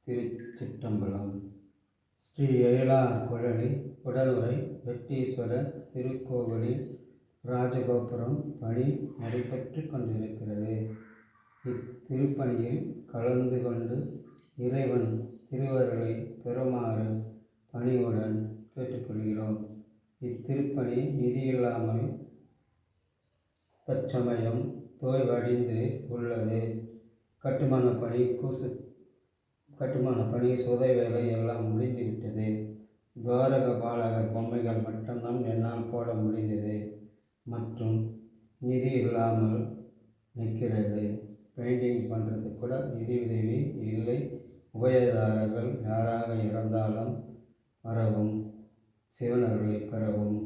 திருச்சிற்றம்பலம். ஸ்ரீ எழிலார் குழலி உடனுரை வெட்டீஸ்வரர் திருக்கோவிலில் ராஜகோபுரம் பணி நடைபெற்று கொண்டிருக்கிறது. இத்திருப்பணியில் கலந்து கொண்டு இறைவன் திருவருளை பெறுமாறு பணிவுடன் கேட்டுக்கொள்கிறோம். இத்திருப்பணி நிதியில்லாமல் தற்சமயம் தோய்வடைந்து உள்ளது. கட்டுமான பணி சுதை வேலை எல்லாம் முடிந்துவிட்டது. துவாரக பாலகர் பொம்மைகள் மட்டும்தான் என்னால் போட முடிந்தது மற்றும் நிதி இல்லாமல் நிற்கிறது. பெயிண்டிங் பண்ணுறது கூட நிதி உதவி இல்லை. உபயதாரர்கள் யாராக இருந்தாலும் வரவும் சிவனர்களை பெறவும்.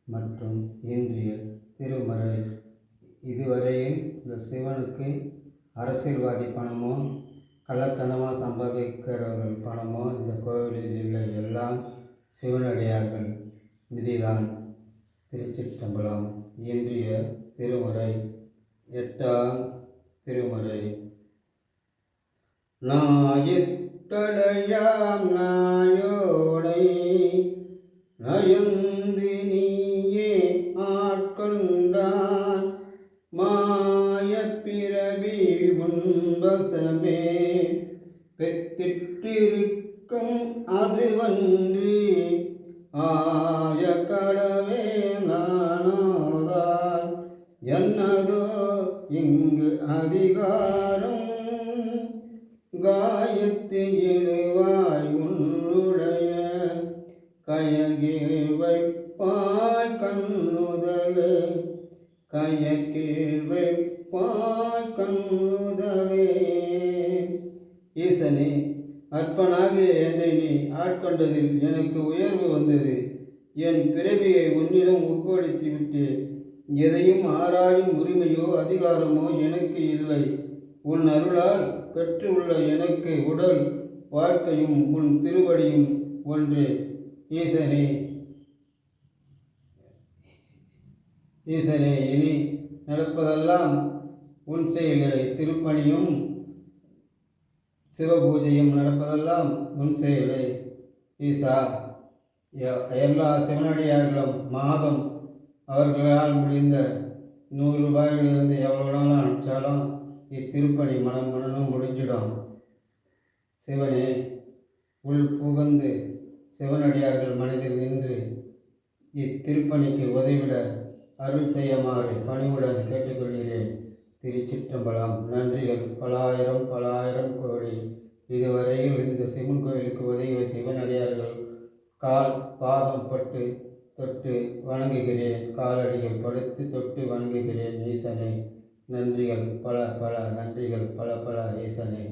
மற்றும் இன்றைய திருமறை இதுவரையில் இந்த சிவனுக்கு அரசியல்வாதி பணமோ கள்ளத்தனமாக சம்பாதிக்கிறவர்கள் பணமோ இந்த கோவிலில் இல்லை. எல்லாம் சிவனடியார்கள் நிதிதான். திருச்சிற்றம்பலம். இன்றைய திருமுறை 8ஆம் திருமுறை. நாயிற்றடையாம் நாயோடை நயந்து நீயே ஆட்கொண்டாய் மாயப்பிறவி உன்பசமே பெத்திட்டிருக்கும் அதுவன்றி ஆய கடவே நானோதாய் என்னதோ இங்கு அதிகாரம் காயத்து எழுவாய் உன்னுடைய கயகீழ் வைப்பாய் கண்ணுதலே கயகீழ் வைப்பாய் கண்ணுதலே. ஈசனே, அற்பனாகிய என்னை நீ ஆட்கொண்டதில் எனக்கு உயர்வு வந்தது. என் பிறவியை உன்னிடம் ஒப்புப்படுத்திவிட்டு எதையும் ஆராயும் உரிமையோ அதிகாரமோ எனக்கு இல்லை. உன் அருளால் பெற்றுள்ள எனக்கு உடல் வாழ்க்கையும் உன் திருவடியும் ஒன்றே. ஈசனே, இனி நடப்பதெல்லாம் உன் செயலே. திருப்பணியும் சிவபூஜையும் நடப்பதெல்லாம் உன் செயலே. ஈசா, எல்லா சிவனடியார்களும் மாதம் அவர்களால் முடிந்த 100 ரூபாயிலிருந்து எவ்வளோ நாளும் அனுப்பிச்சாலும் இத்திருப்பணி மனமும் முடிஞ்சிடும். சிவனே, உள் புகுந்து சிவனடியார்கள் மனதில் நின்று இத்திருப்பணிக்கு உதவிட அருள் செய்யுமாறு பணிவுடன் கேட்டுக்கொள்கிறேன். திருச்சிற்றம்பலம். நன்றிகள் பலாயிரம் கோடி. இதுவரையில் இந்த சிவன் கோயிலுக்கு உதவிய சிவனடியார்கள் கால் பாதம் பட்டு தொட்டு வணங்குகிறேன். காலடிகள் படுத்து தொட்டு வணங்குகிறேன். ஈசனே, நன்றிகள் பல நன்றிகள் பல ஈசனே.